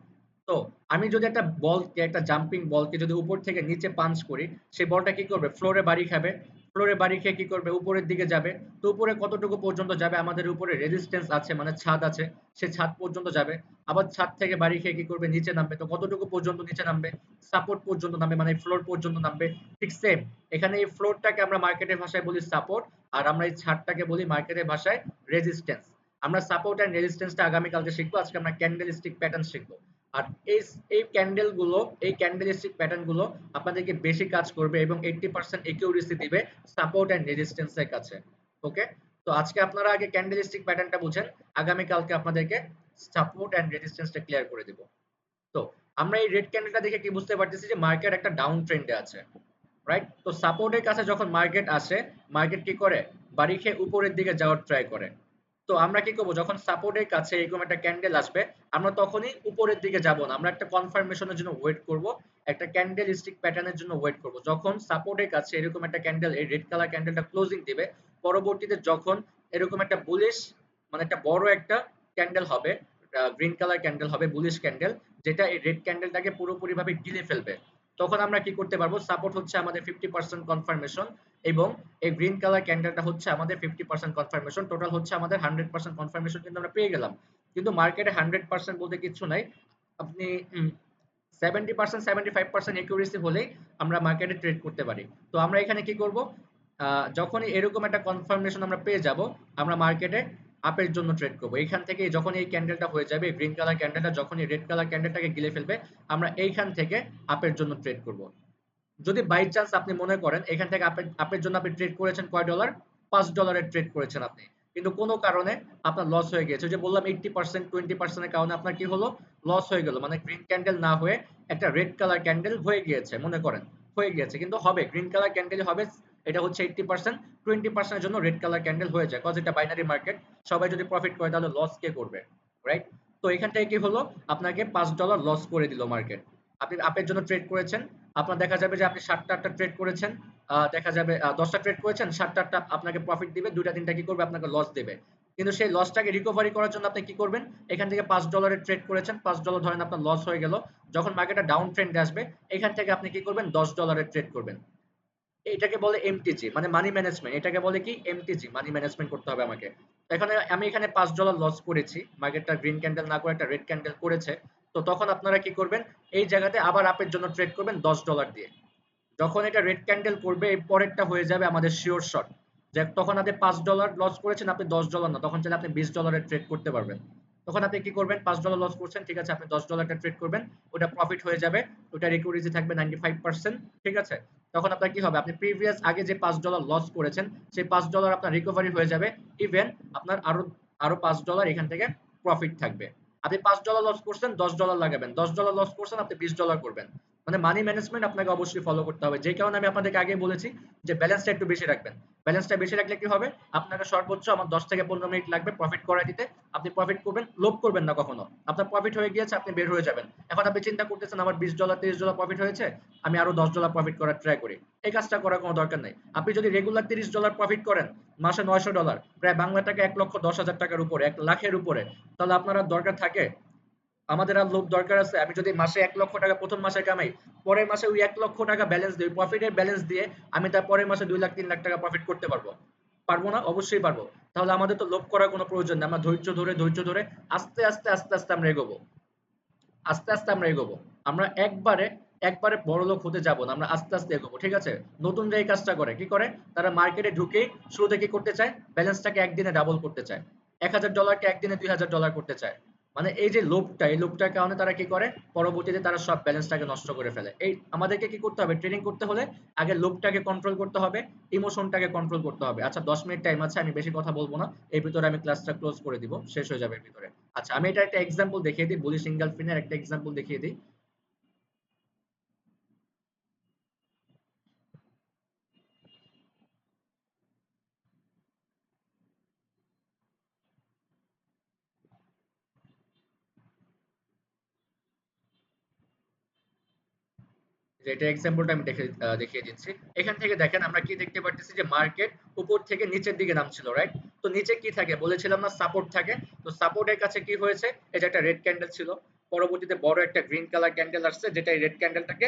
তো আমি যদি একটা বলকে, একটা জাম্পিং বলকে যদি উপর থেকে নিচে পাঞ্চ করি, সেই বলটা কি করবে? ফ্লোরে বাড়ি খাবে, ফ্লোরে বাড়ি খেয়ে কি করবে? উপরের দিকে যাবে। তো উপরে কতটুকু পর্যন্ত যাবে? আমাদের উপরে রেজিস্ট্যান্স আছে, মানে ছাদ আছে, সে ছাদ পর্যন্ত যাবে। আবার ছাদ থেকে বাড়ি খেয়ে কি করবে? নিচে নামবে। তো কতটুকু পর্যন্ত নিচে নামবে? সাপোর্ট পর্যন্ত নামবে, মানে ফ্লোর পর্যন্ত নামবে। ঠিক সেম, এখানে এই ফ্লোরটাকে আমরা মার্কেটের ভাষায় বলি সাপোর্ট, আর আমরা এই ছাদটাকে বলি মার্কেটের ভাষায় রেজিস্ট্যান্স। আমরা সাপোর্ট এন্ড রেজিস্ট্যান্সটা আগামীকালকে শিখবো, আজকে আমরা ক্যান্ডেলস্টিক প্যাটার্ন শিখবো। আর এই এই ক্যান্ডেল গুলো, এই ক্যান্ডেলস্টিক প্যাটার্ন গুলো আপনাদেরকে বেশি কাজ করবে এবং 80% একিউরেসি দিবে সাপোর্ট এন্ড রেজিস্ট্যান্সের কাছে। ওকে, তো আজকে আপনারা আগে ক্যান্ডেলস্টিক প্যাটার্নটা বুঝেন, আগামীকালকে আপনাদেরকে সাপোর্ট এন্ড রেজিস্ট্যান্সটা ক্লিয়ার করে দিব। তো আমরা এই রেড ক্যান্ডেলটা দেখে কি বুঝতে পারতেছি? যে মার্কেট একটা ডাউন ট্রেন্ডে আছে, রাইট? তো সাপোর্টের কাছে যখন মার্কেট আসে, মার্কেট কি করে? বাড়ি খেয়ে উপরের দিকে যাওয়ার ট্রাই করে। তো আমরা কি করব? যখন সাপোর্টের কাছে এরকম একটা ক্যান্ডেল আসবে, আমরা তখনই উপরের দিকে যাব না, আমরা একটা কনফার্মেশনের জন্য ওয়েট করব, একটা ক্যান্ডেলস্টিক প্যাটার্নের জন্য ওয়েট করব। যখন সাপোর্টের কাছে এরকম একটা ক্যান্ডেল, এই রেড কালার ক্যান্ডেলটা ক্লোজিং দিবে, পরবর্তীতে যখন এরকম একটা বুলিশ, মানে একটা বড় একটা ক্যান্ডেল হবে, গ্রিন কালার ক্যান্ডেল হবে, বুলিশ ক্যান্ডেল, যেটা এই রেড ক্যান্ডেলটাকে পুরোপুরি ভাবে গিলে ফেলবে, তখন আমরা কি করতে পারবো? সাপোর্ট হচ্ছে আমাদের 50% কনফার্মেশন, এবং এই গ্রিন কালার ক্যান্ডেলটা হচ্ছে আমাদের 50% কনফার্মেশন, টোটাল হচ্ছে আমাদের 100% কনফার্মেশন কিন্তু আমরা পেয়ে গেলাম। কিন্তু মার্কেটে 100% বলতে কিছু নাই, আপনি 70% 75% একিউরেসি হলেই আমরা মার্কেটে ট্রেড করতে পারি। তো আমরা এখানে কি করব? যখনই এরকম একটা কনফার্মেশন আমরা পেয়ে যাব, আমরা মার্কেটে আপের জন্য ট্রেড করব। এইখান থেকে যখন এই ক্যান্ডেলটা হয়ে যাবে, গ্রিন কালার ক্যান্ডেলটা যখন এই রেড কালার ক্যান্ডেলটাকে গিলে ফেলবে, আমরা এইখান থেকে আপের জন্য ট্রেড করব। যদি বাই চান্স আপনি মনে করেন এখান থেকে আপের জন্য আপনি ট্রেড করেছেন কয় ডলার? $5 ট্রেড করেছেন আপনি, কিন্তু কোনো কারণে আপনার লস হয়ে গেছে, যে বললাম 80% 20% এর কারণে আপনার কি হলো? লস হয়ে গেল, মানে গ্রিন ক্যান্ডেল না হয়ে একটা রেড কালার ক্যান্ডেল হয়ে গিয়েছে, মনে করেন হয়ে গিয়েছে, কিন্তু হবে গ্রিন কালার ক্যান্ডেল হবে, এটা হচ্ছে 80%, 20% এর জন্য রেড কালার ক্যান্ডেল হয়ে যায়, কজ এটা বাইনারি মার্কেট, সবাই যদি প্রফিট করে তাহলে লস কে করবে, রাইট? তো এখান থেকে কি হলো? আপনাকে $5 লস করে দিল মার্কেট। আপনি আপের জন্য ট্রেড করেছেন, আপনার দেখা যাবে যে আপনি 7টা 8টা ট্রেড করেছেন, দেখা যাবে 10টা ট্রেড করেছেন, 7টা 8টা আপনাকে প্রফিট দিবে, 2টা 3টা কি করবে আপনাকে লস দেবে। কিন্তু সেই লসটাকে রিকভারি করার জন্য আপনি কি করবেন, এখান থেকে $5 এর ট্রেড করেছেন, $5 ধরেন আপনার লস হয়ে গেল, যখন মার্কেটটা ডাউন ট্রেন্ডে আসবে এখান থেকে আপনি কি করবেন, $10 এর ট্রেড করবেন। এটাকে বলে এমটিজি, মানে মানি ম্যানেজমেন্ট। এটাকে বলে কি এমটিজি, মানি ম্যানেজমেন্ট করতে হবে আমাকে। এখানে আমি এখানে $5 লস করেছি, মার্কেটটা গ্রিন ক্যান্ডেল না করে একটা রেড ক্যান্ডেল করেছে। তো তখন আপনারা কি করবেন, এই জায়গাতে আবার আপের জন্য ট্রেড করবেন $10 দিয়ে। যখন এটা রেড ক্যান্ডেল করবে এই পরেরটা হয়ে যাবে আমাদের শিওর শট, যে তখন আপনি $5 লস করেছেন, আপনি $10 না, তখন চাইলে আপনি $20 ট্রেড করতে পারবেন। তখন আপনি কি করবেন, $5 লস করছেন, ঠিক আছে, আপনি $10 ট্রেড করবেন, ওটা প্রফিট হয়ে যাবে, ওটা রিকভারি থাকবে 95%, ঠিক আছে। তখন আপনার কি হবে, আপনি প্রিভিয়াস আগে যে $5 লস করেছেন সেই $5 আপনার রিকভারি হয়ে যাবে, ইভেন আপনার আরো $5 এখান থেকে প্রফিট থাকবে। আপনি $5 লস করছেন, $10 লাগাবেন, $10 লস করছেন, আপনি $20 করবেন। মানে মানি ম্যানেজমেন্ট আপনাকে অবশ্যই ফলো করতে হবে, যে কারণে আমি আপনাদেরকে আগে বলেছি যে ব্যালেন্সটা একটু বেশি রাখবেন। ব্যালেন্সটা বেশি রাখলে কি হবে, আপনাকে সর্বোচ্চ আমার 10 থেকে 15 মিনিট লাগবে প্রফিট করা দিতে। আপনি প্রফিট করবেন, লোভ করবেন না কখনো, আপনার প্রফিট হয়ে গিয়েছে, আপনি বের হয়ে যাবেন। এখন আপনি চিন্তা করতেছেন আমার $20 $30 প্রফিট হয়েছে, আমি আরো $10 প্রফিট করার ট্রাই করি। এই কাজটা করার কোনো দরকার নেই। আপনি যদি রেগুলার $30 প্রফিট করেন, মাসে $900, প্রায় বাংলা টাকা 1,10,000 টাকার উপরে, 1 লাখের উপরে, তাহলে আপনার আর দরকার থাকে, আমাদের আর লোভ দরকার আছে আমি যদি মাসে 1 লক্ষ টাকা প্রথম মাসে কামাই, পরের মাসে ওই 1 লক্ষ টাকা ব্যালেন্স দিই, প্রফিটের ব্যালেন্স দিয়ে আমি তার পরের মাসে 2 লাখ 3 লাখ টাকা প্রফিট করতে পারবো? পারবো না? অবশ্যই পারবো। তাহলে আমাদের তো লোভ করার কোনো প্রয়োজন নেই, আমরা ধৈর্য ধরে আস্তে আস্তে আমরা এগোবো, আস্তে আস্তে আমরা এগোবো। আমরা একবারে বড়লোক হতে যাব না, আমরা আস্তে আস্তে এগোবো, ঠিক আছে। নতুনরা এই কাজটা করে, কি করে, তারা মার্কেটে ঢুকেই শুরুতে কি করতে চায়, ব্যালেন্সটাকে একদিনে ডাবল করতে চায়, $1,000 কে একদিনে $2,000 করতে চায়। মানে এই যে লোভটা, এই লোভটার কারণে তারা কি করে, পরবর্তীতে তারা সব ব্যালেন্সটাকে নষ্ট করে ফেলে। এই আমাদেরকে কি করতে হবে, ট্রেডিং করতে হলে আগে লোভটাকে কন্ট্রোল করতে হবে, ইমোশনটাকে কন্ট্রোল করতে হবে। আচ্ছা 10 মিনিট টাইম আছে, আমি বেশি কথা বলবো না, এর ভিতরে আমি ক্লাসটা ক্লোজ করে দিব, শেষ হয়ে যাবে এর ভিতরে। আচ্ছা আমি এটা একটা এক্সাম্পল দেখিয়ে দিই, বুলিশ ইনগালফিনের একটা এক্সাম্পল দেখিয়ে দিই। যে এটা এক্সাম্পলটা আমি দেখিয়ে দিচ্ছি। এখান থেকে দেখেন আমরা কি দেখতে পারতেছি, যে মার্কেট উপর থেকে নিচের দিকে নামছিল, রাইট। তো নিচে কি থাকে বলেছিলাম না, সাপোর্ট থাকে। তো সাপোর্টের কাছে কি হয়েছে, এই যে একটা রেড ক্যান্ডেল ছিল, পরবর্তীতে বড় একটা গ্রিন কালার ক্যান্ডেল আসছে, যেটা এই রেড ক্যান্ডেলটাকে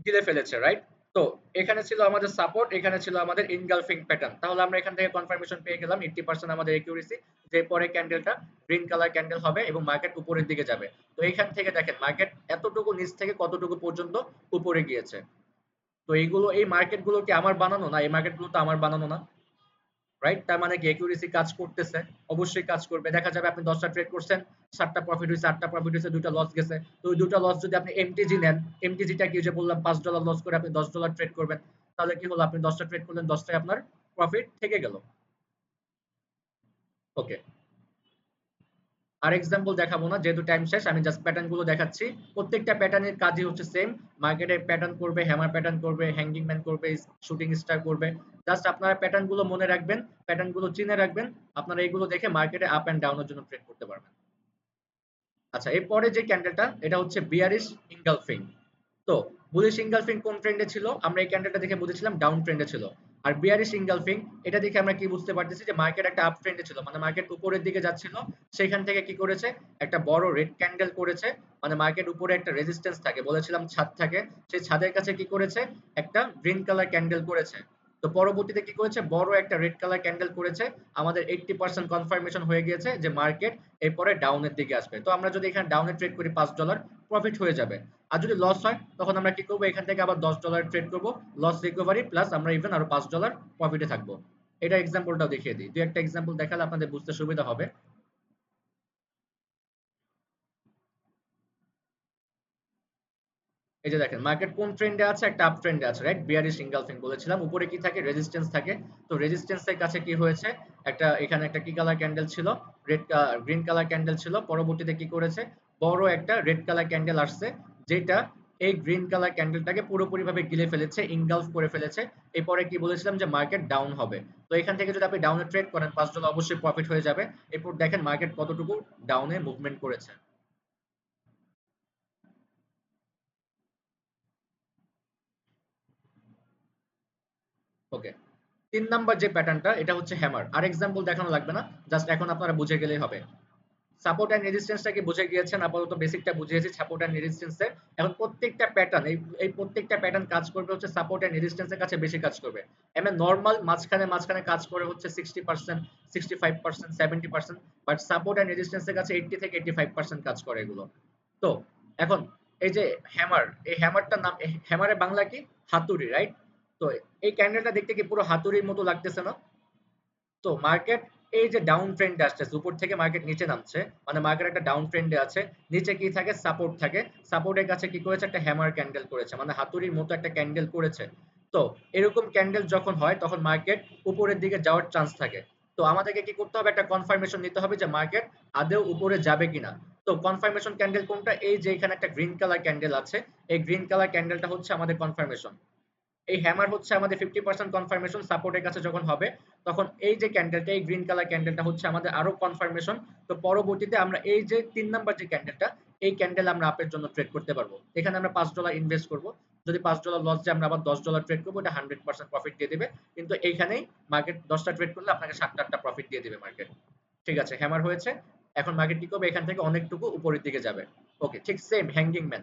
গিলে ফেলেছে, রাইট। তো এখানে ছিল আমাদের সাপোর্ট, এখানে ছিল আমাদের ইনগালফিং প্যাটার্ন। তাহলে আমরা এখান থেকে কনফার্মেশন পেয়ে গেলাম 80% আমাদের একিউরেসি, যে পরে ক্যান্ডেলটা গ্রিন কালার ক্যান্ডেল হবে এবং মার্কেট উপরের দিকে যাবে। তো এইখান থেকে দেখেন মার্কেট এতটুকু নিচ থেকে কতটুকু পর্যন্ত উপরে গিয়েছে। তো এইগুলো, এই মার্কেট গুলো কি আমার বানানো না, এই মার্কেট গুলো তো আমার বানানো না, রাইট। তার মানে কি একিউরেসি কাজ করতেছে? অবশ্যই কাজ করবে। দেখা যাবে আপনি 10টা ট্রেড করছেন, 7টা প্রফিট হয়েছে, 8টা প্রফিট হয়েছে, 2টা লস গেছে। তো ওই 2টা লস যদি আপনি এমটিজি নেন, এমটিজিটা কি, যে বললাম $5 লস করে আপনি $10 ট্রেড করবেন, তাহলে কি হলো, আপনি 10টা ট্রেড করলেন, 10টায় আপনার প্রফিট থেকে গেল। ওকে, আর এক্সাম্পল দেখাবো না যেহেতু টাইম শেষ, আমি জাস্ট প্যাটার্ন গুলো দেখাচ্ছি। প্রত্যেকটা প্যাটার্নের কাজই হচ্ছে সেম, মার্কেটে প্যাটার্ন করবে, হ্যামার প্যাটার্ন করবে, হ্যাঙ্গিং ম্যান করবে, শুটিং স্টার করবে। জাস্ট আপনারা প্যাটার্ন গুলো মনে রাখবেন, প্যাটার্ন গুলো চিনে রাখবেন, আপনারা এইগুলো দেখে মার্কেটে আপ এন্ড ডাউনের জন্য ট্রেড করতে পারবেন। আচ্ছা এরপরে যে ক্যান্ডেলটা, এটা হচ্ছে বিয়ারিশ ইনগালফিং। তো বুলিশ ইনগালফিং কোন ট্রেন্ডে ছিল, আমরা এই ক্যান্ডেলটা দেখে বুঝেছিলাম ডাউন ট্রেন্ডে ছিল। আর বিয়ারিশ ইনগালফিং, এটা দেখে আমরা কি বুঝতে পারতেছি, যে মার্কেট একটা আপ ট্রেন্ডে ছিল, মানে মার্কেট উপরের দিকে যাচ্ছিল, সেখান থেকে কি করেছে, একটা বড় রেড ক্যান্ডেল করেছে। মানে মার্কেট উপরে একটা রেজিস্ট্যান্স থাকে, বলেছিলাম ছাদ থাকে, সেই ছাদের কাছে কি করেছে, একটা গ্রিন কালার ক্যান্ডেল করেছে। তো পরবর্তীতে কি করেছে, বড় একটা রেড কালার ক্যান্ডেল করেছে। আমাদের 80% কনফার্মেশন হয়ে গিয়েছে যে মার্কেট এরপরে ডাউনের দিকে আসবে। তো আমরা যদি এখানে ডাউনে ট্রেড করি, $5 প্রফিট হয়ে যাবে। আর যদি লস হয় তখন আমরা কি করবো, এখান থেকে আবার $10 ট্রেড করবো, লস রিকভারি প্লাস আমরা ইভেন আরো $5 প্রফিটে থাকবো। এটা এক্সাম্পলটাও দেখিয়ে দিই, দুই একটা এক্সাম্পল দেখালে আপনাদের বুঝতে সুবিধা হবে। এই যে দেখেন মার্কেট কোন ট্রেন্ডে আছে, একটা আপ ট্রেন্ডে আছে, রাইট। বিয়ারিশ ইনগালফিং বলেছিলাম, উপরে কি থাকে, রেজিস্ট্যান্স থাকে। তো রেজিস্ট্যান্সের কাছে কি হয়েছে, একটা এখানে একটা কি কালার ক্যান্ডেল ছিল, রেড গ্রিন কালার ক্যান্ডেল ছিল, পরবর্তীতে কি করেছে, বড় একটা রেড কালার ক্যান্ডেল আসছে, যেটা এই গ্রিন কালার ক্যান্ডেলটাকে পুরোপুরি ভাবে গিলে ফেলেছে, ইনগালফ করে ফেলেছে। এরপরে কি বলেছিলাম, যে মার্কেট ডাউন হবে। তো এখান থেকে যদি আপনি ডাউনে ট্রেড করেন, $5 অবশ্যই প্রফিট হয়ে যাবে। এরপর দেখেন মার্কেট কতটুকু ডাউনে মুভমেন্ট করেছে। ওকে, 3 নাম্বার যে প্যাটার্নটা এটা হচ্ছে হ্যামার। আর এক্সাম্পল দেখানো লাগবে না, জাস্ট এখন আপনারা বুঝে গেলেই হবে। সাপোর্ট এন্ড রেজিস্ট্যান্সটা কি বুঝে গিয়েছেন? আপাতত বেসিকটা বুঝিয়েছি সাপোর্ট এন্ড রেজিস্ট্যান্সে। এখন প্রত্যেকটা প্যাটার্ন এই প্রত্যেকটা প্যাটার্ন কাজ করবে হচ্ছে সাপোর্ট এন্ড রেজিস্ট্যান্সের কাছে বেশি কাজ করবে। এমন নরমাল মাঝখানে কাজ করে হচ্ছে 60%, 65%, 70%, বাট সাপোর্ট এন্ড রেজিস্ট্যান্সের কাছে 80 থেকে 85% কাজ করে এগুলো। তো এখন এই যে হ্যামার, এই হ্যামারটার নাম, হ্যামারের বাংলা কি? হাতুড়ি, রাইট? তো এই ক্যান্ডেলটা দেখতে কি পুরো হাতুড়ির মতো লাগতেছে না? তো মার্কেট এই যে ডাউন ট্রেন্ডে আসতেছে, উপর থেকে মার্কেট নিচে নামছে, মানে মার্কেট একটা ডাউন ট্রেন্ডে আছে, নিচে কি থাকে? সাপোর্ট থাকে, সাপোর্টের কাছে কি করেছে? একটা হ্যামার ক্যান্ডেল করেছে, মানে হাতুড়ির মতো একটা ক্যান্ডেল করেছে। তো এরকম ক্যান্ডেল যখন হয় তখন মার্কেট উপরের দিকে যাওয়ার চান্স থাকে। তো আমাদেরকে কি করতে হবে? একটা কনফার্মেশন নিতে হবে যে মার্কেট আদৌ উপরে যাবে কিনা। তো কনফার্মেশন ক্যান্ডেল কোনটা? এই যে এখানে একটা গ্রিন কালার ক্যান্ডেল আছে, এই গ্রিন কালার ক্যান্ডেলটা হচ্ছে আমাদের কনফার্মেশন। এই হ্যামার হচ্ছে আমাদের 50% কনফার্মেশন, সাপোর্টের কাছে যখন হবে তখন এই যে ক্যান্ডেলটা, এই গ্রিন কালার ক্যান্ডেলটা হচ্ছে আমাদের আরো কনফার্মেশন। তো পরবর্তীতে আমরা এই যে 3 নাম্বার যে ক্যান্ডেলটা, এই ক্যান্ডেল আমরা আপের জন্য ট্রেড করতে পারবো। এখানে আমরা $5 ইনভেস্ট করব, যদি $5 লস যায় আমরা আবার $10 ট্রেড করবো, এটা 100% প্রফিট দিয়ে দিবে। কিন্তু এইখানেই মার্কেট 10টা ট্রেড করলে আপনাকে 7টা প্রফিট দিয়ে দিবে মার্কেট। ঠিক আছে, হ্যামার হয়েছে। এখন মার্কেট কি করবে? এখান থেকে অনেকটুকু উপরের দিকে যাবে। ওকে, ঠিক সেম হ্যাঙ্গিং ম্যান।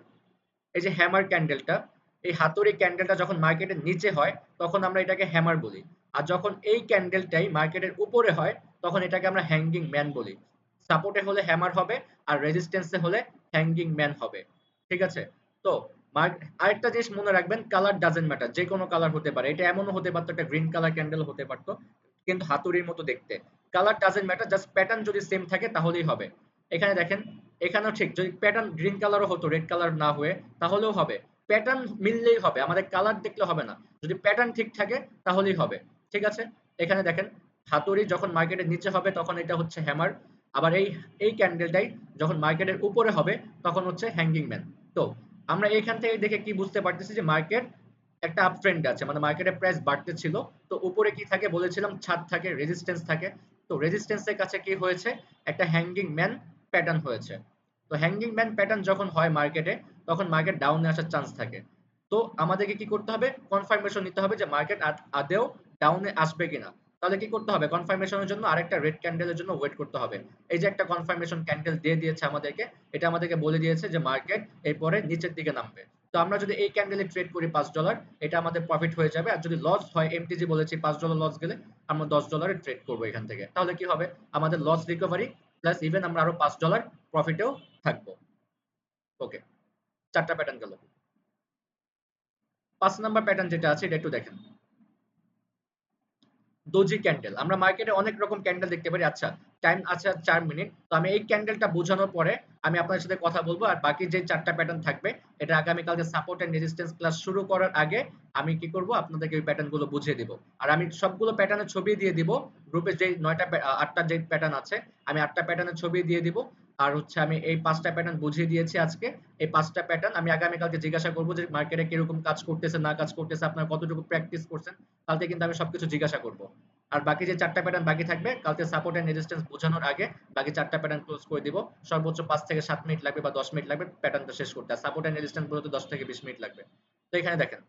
এই যে হ্যামার ক্যান্ডেলটা, এই হাতুড়ি ক্যান্ডেলটা যখন মার্কেটের নিচে হয় তখন আমরা এটাকে হ্যামার বলি, আর যখন এই ক্যান্ডেলটাই মার্কেটের উপরে হয় তখন এটাকে আমরা হ্যাঙ্গিং ম্যান বলি। সাপোর্টে হলে হ্যামার হবে আর রেজিস্ট্যান্সে হলে হ্যাঙ্গিং ম্যান হবে। ঠিক আছে? তো আরেকটা জিনিস মনে রাখবেন, কালার ডাজেন্ট ম্যাটার, যে কোনো কালার হতে পারে, এটা এমনও হতে পারতো একটা গ্রিন কালার ক্যান্ডেল হতে পারতো কিন্তু হাতুড়ির মতো দেখতে। Colour doesn't matter, just pattern যদি সেম থাকে তাহলেই হবে। এখানে দেখেন, এখানেও ঠিক, যদি প্যাটার্ন গ্রিন কালারও হতো, রেড কালার না হয়ে, তাহলেও হবে। প্যাটার্ন মিললেই হবে, আমাদের কালার দেখলে হবে না, যদি প্যাটার্ন ঠিক থাকে তাহলেই হবে। ঠিক আছে? এখানে দেখেন, হাতুড়ি যখন মার্কেটের নিচে হবে তখন এটা হচ্ছে হ্যামার, আবার এই এই ক্যান্ডেলটাই যখন মার্কেটের উপরে হবে তখন হচ্ছে হ্যাঙ্গিং ম্যান। তো আমরা এখান থেকে দেখে কি বুঝতে পারতেছি যে মার্কেট একটা আপ ট্রেন্ড আছে, মানে মার্কেটের প্রাইস বাড়তে ছিল। তো উপরে কি থাকে বলেছিলাম? ছাদ থাকে, রেজিস্ট্যান্স থাকে। তো রেজিস্ট্যান্সের কাছে কি হয়েছে? একটা হ্যাঙ্গিং ম্যান প্যাটার্ন হয়েছে। তো হ্যাঙ্গিং ম্যান প্যাটার্ন যখন হয় মার্কেটে তখন মার্কেট ডাউনে আসার চান্স থাকে। তো আমাদেরকে কি করতে হবে? কনফার্মেশন নিতে হবে যে মার্কেট আদৌ ডাউনে আসবে কিনা। তাহলে কি করতে হবে? কনফার্মেশনের জন্য আরেকটা রেড ক্যান্ডেলের জন্য ওয়েট করতে হবে। এই যে একটা কনফার্মেশন ক্যান্ডেল দিয়ে দিয়েছে আমাদেরকে, এটা আমাদেরকে বলে দিয়েছে যে মার্কেট এরপরে নিচের দিকে নামবে। তো আমরা যদি এই ক্যান্ডেলে ট্রেড করি $5, এটা আমাদের প্রফিট হয়ে যাবে। আর যদি লস হয়, এমটিজি বলেছি $5 লস গেলে আমরা $10 ট্রেড করবো এখান থেকে। তাহলে কি হবে? আমাদের লস রিকভারি প্লাস ইভেন আমরা আরো $5 প্রফিটেও থাকবো। ওকে, 4টা প্যাটার্ন গেল। 5 নাম্বার প্যাটার্ন যেটা আছে এটা একটু দেখেন, দোজি ক্যান্ডেল। আমরা মার্কেটে অনেক রকম ক্যান্ডেল দেখতে পারি। আচ্ছা, টাইম আছে 4 মিনিট, তো আমি এই ক্যান্ডেলটা বোঝানোর পরে আমি আপনাদের সাথে কথা বলবো, আর বাকি যে 4টা প্যাটার্ন থাকবে এটা আগামীকালকে সাপোর্ট এন্ড রেজিস্ট্যান্স ক্লাস শুরু করার আগে আমি কি করব? আপনাদেরকে ওই প্যাটার্ন গুলো বুঝিয়ে দিব। আর আমি সবগুলো প্যাটার্নের ছবি দিয়ে দিব গ্রুপে, যে 8টা যে প্যাটার্ন আছে আমি 8টা প্যাটার্নের ছবি দিয়ে দিব। আর হচ্ছে আমি এই 5টা প্যাটার্ন বুঝিয়ে দিয়েছি আজকে। এই 5টা প্যাটার্ন আমি আগামীকালকে জিজ্ঞাসা করব যে মার্কেটে কিরকম কাজ করতেছে না কাজ করতেছে, আপনারা কতটুকু প্র্যাকটিস করছেন, কালকে কিন্তু আমি সবকিছু জিজ্ঞাসা করব। আর বাকি যে 4টা প্যাটার্ন বাকি থাকবে কালকে সাপোর্ট এন্ড রেজিস্ট্যান্স বোঝানোর আগে বাকি 4টা প্যাটার্ন ক্লোজ করে দিব। সর্বোচ্চ 5 থেকে 7 মিনিট লাগবে বা 10 মিনিট লাগবে প্যাটার্নটা শেষ করতে। আর সাপোর্ট এন্ড রেজিস্ট্যান্স বলতে 10 থেকে 20 মিনিট লাগবে। তো এখানে দেখেন,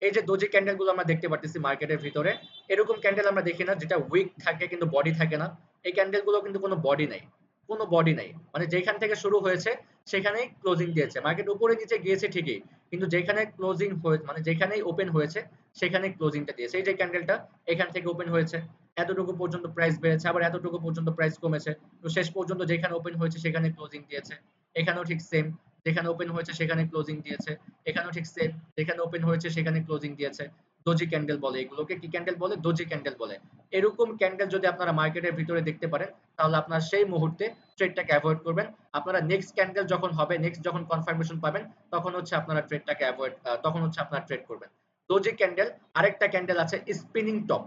এই যে দোজি ক্যান্ডেল গুলো আমরা দেখতে পাচ্ছি মার্কেটের ভিতরে, এরকম ক্যান্ডেল আমরা দেখি না যেটা উইক থাকে কিন্তু বডি থাকে না। এই ক্যান্ডেল গুলো কিন্তু কোনো বডি নাই, কোনো বডি নাই, মানে যেখান থেকে শুরু হয়েছে সেখানেই ক্লোজিং দিয়েছে। মার্কেট উপরে নিচে গিয়েছে ঠিকই, কিন্তু যেখানে ক্লোজিং হয়েছে, মানে যেখানেই ওপেন হয়েছে সেখানে ক্লোজিংটা দিয়েছে। এই যে ক্যান্ডেলটা এখান থেকে ওপেন হয়েছে, এতটুকু পর্যন্ত প্রাইস বেড়েছে, আবার এতটুকু পর্যন্ত প্রাইস কমেছে, তো শেষ পর্যন্ত যেখানে ওপেন হয়েছে সেখানে ক্লোজিং দিয়েছে। এখানেও ঠিক সেম, যেখানে ওপেন হয়েছে সেখানে ক্লোজিং দিয়েছে। এখানেও ঠিক সেম, যেখানে ওপেন হয়েছে সেখানে ক্লোজিং দিয়েছে। দোজি ক্যান্ডেল বলে এগুলোকে। কি ক্যান্ডেল বলে? দোজি ক্যান্ডেল বলে। এরকম ক্যান্ডেল যদি আপনারা মার্কেটের ভিতরে দেখতে পারেন তাহলে আপনারা সেই মুহূর্তে ট্রেডটাকে অ্যাভয়েড করবেন। আপনারা নেক্সট ক্যান্ডেল যখন হবে, নেক্সট যখন কনফার্মেশন পাবেন তখন হচ্ছে আপনারা ট্রেডটাকে অ্যাভয়েড, তখন হচ্ছে আপনারা ট্রেড করবেন। দোজি ক্যান্ডেল, আরেকটা ক্যান্ডেল আছে spinning top.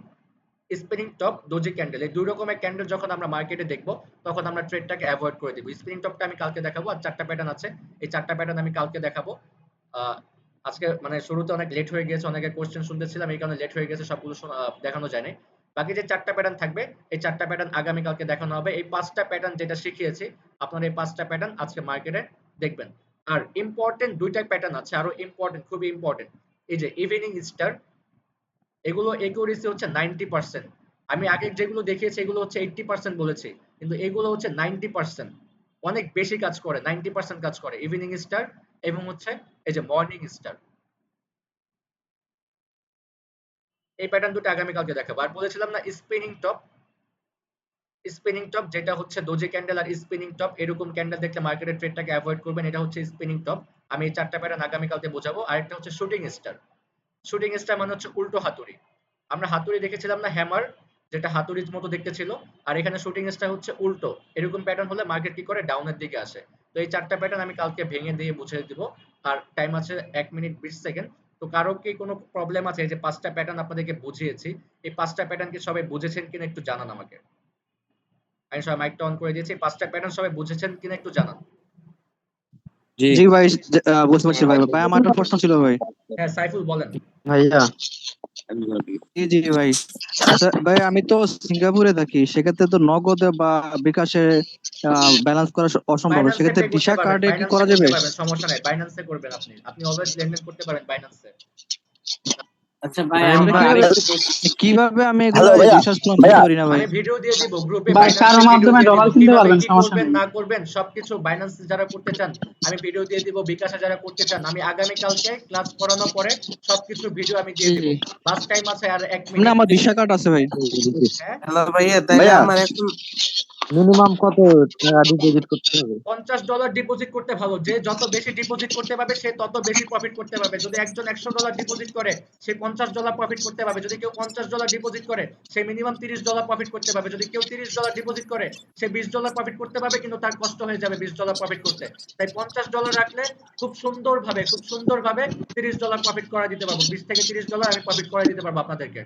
Spinning top, doji candle, এই দুই রকমের ক্যান্ডেল যখন আমরা মার্কেটে দেখবো তখন আমরা ট্রেডটাকে অ্যাভয়েড করে দিব। স্পিনিং টপটা আমি কালকে দেখাবো, আর 4টা প্যাটার্ন আছে, এই 4টা প্যাটার্ন আমি কালকে দেখাবো। আজকে মানে শুরুতে অনেক লেট হয়ে গিয়েছে, অনেকের কোশ্চেন শুনতেছিলাম এই কারণে লেট হয়ে গেছে, সবগুলো দেখানো যায় নাই। বাকি যে 4টা প্যাটার্ন থাকবে এই 4টা প্যাটার্ন আগামী কালকে দেখানো হবে। এই 5টা প্যাটার্ন যেটা শিখিয়েছি আপনারা এই 5টা প্যাটার্ন আজকে মার্কেটে দেখবেন। আর ইম্পর্টেন্ট 2টা প্যাটার্ন আছে, আরো ইম্পর্টেন্ট, খুবই ইম্পর্টেন্ট। এই যে ইভিনিং স্টার, এগুলো একিউরেসি হচ্ছে 90%। আমি আগে যেগুলো দেখিয়েছি এগুলো হচ্ছে 80% বলেছি, কিন্তু এগুলো হচ্ছে 90%। অনেক বেশি কাজ করে, 90% কাজ করে ইভিনিং স্টার এবং হচ্ছে এই যে মর্নিং স্টার। এই প্যাটার্ন দুটো আগামীকালকে দেখাবো। আর বলেছিলাম না স্পিনিং টপ, স্পিনিং টপ যেটা হচ্ছে ডোজি ক্যান্ডেল আর স্পিনিং টপ, এরকম ক্যান্ডেল দেখলে মার্কেটের ট্রেডটাকে অ্যাভয়েড করবেন। এটা হচ্ছে স্পিনিং টপ। আমি এই চারটা প্যাটার্ন আগামীকালকে বোঝাবো। আরেকটা হচ্ছে শুটিং স্টার। শুটিং স্টার মানে হচ্ছে উল্টো হাতুড়ি। আমরা হাতুড়ি দেখেছিলাম না হ্যামার, যেটা হাতুড়ির মতো দেখতে ছিল, আর এখানে শুটিং স্টার হচ্ছে উল্টো। এরকম প্যাটার্ন হলে মার্কেট কি করে, ডাউনের দিকে আসে। তো এই চারটা প্যাটার্ন আমি কালকে ভেঙে দিয়ে বুঝিয়ে দিব। আর টাইম আছে 1 মিনিট 20 সেকেন্ড। তো কারো কি কোনো প্রবলেম আছে? এই যে পাঁচটা প্যাটার্ন আপনাদেরকে বুঝিয়েছি, এই পাঁচটা প্যাটার্ন কি সবাই বুঝেছেন কিনা একটু জানান আমাকে। আমি সবাই মাইকটা অন করে দিয়েছি। পাঁচটা প্যাটার্ন সবাই বুঝেছেন কিনা একটু জানান।
জি
জি ভাই, বুঝতে পারছি ভাই। ভাই আমার একটা প্রশ্ন ছিল ভাই।
হ্যাঁ সাইফুল বলেন।
ভাইয়া
জি জি ভাই। আচ্ছা ভাই, আমি তো সিঙ্গাপুরে থাকি, সেক্ষেত্রে তো নগদে বা বিকাশে ব্যালেন্স করা অসম্ভব।
বাইন্যান্সে
সেক্ষেত্রে
পে করতে
ভিসা
পারবেন,
কার্ডে কি
বাইন্যান্সে
করা
করতে
যাবে?
পারবেন, সমস্যা নাই। বাইন্যান্সে করবেন আপনি। আপনি অলওয়েজ লেনদেন করতে পারেন বাইন্যান্সে।
আচ্ছা ভাই,
আপনি
আমার
কিভাবে
আরেকটু প্রশ্ন।
কিভাবে আমি
হ্যালো
এগুলা
ভাইয়া,
রিসার্চ করতে
ভাইয়া
পারি না ভাই?
আমি ভিডিও দিয়ে দিব গ্রুপে,
ভাই কারো
বাইন্যান্সের ভিডিও
মাধ্যমে
দিয়ে দিব
ডলার কিনতে
কিভাবে
পারবেন,
কি
সমস্যা
করবেন
নেই।
না করবেন সবকিছু। বাইন্যান্সে যারা করতে চান আমি ভিডিও দিয়ে দিব, বিকাশে যারা করতে চান আমি আগামী কালকে ক্লাস করানোর পরে সবকিছু ভিডিও আমি দিয়ে দিব।
জি।
লাস্ট টাইম আছে আর 1
না,
মিনিট।
আমার ভিসা কার্ড আছে ভাই।
হ্যাঁ
হ্যালো ভাইয়া, তাহলে
ভাইয়া
আমার এখন
মিনিমাম কত টাকা ডিপোজিট করতে হবে?
$50 ডিপোজিট করতে ভালো। যে যত বেশি ডিপোজিট করতে পারবে সে তত বেশি প্রফিট করতে পারবে। যদি একজন $100 ডিপোজিট করে সে $50 প্রফিট করতে পারবে। যদি কেউ $50 ডিপোজিট করে সে মিনিমাম $30 প্রফিট করতে পারবে। যদি কেউ $30 ডিপোজিট করে সে $20 প্রফিট করতে পারবে, কিন্তু তার কষ্ট হয়ে যাবে $20 প্রফিট করতে। তাই $50 রাখলে খুব সুন্দরভাবে $30 প্রফিট করা দিতে পারবো। 20 থেকে $30 আমি প্রফিট করা দিতে পারবো আপনাদেরকে।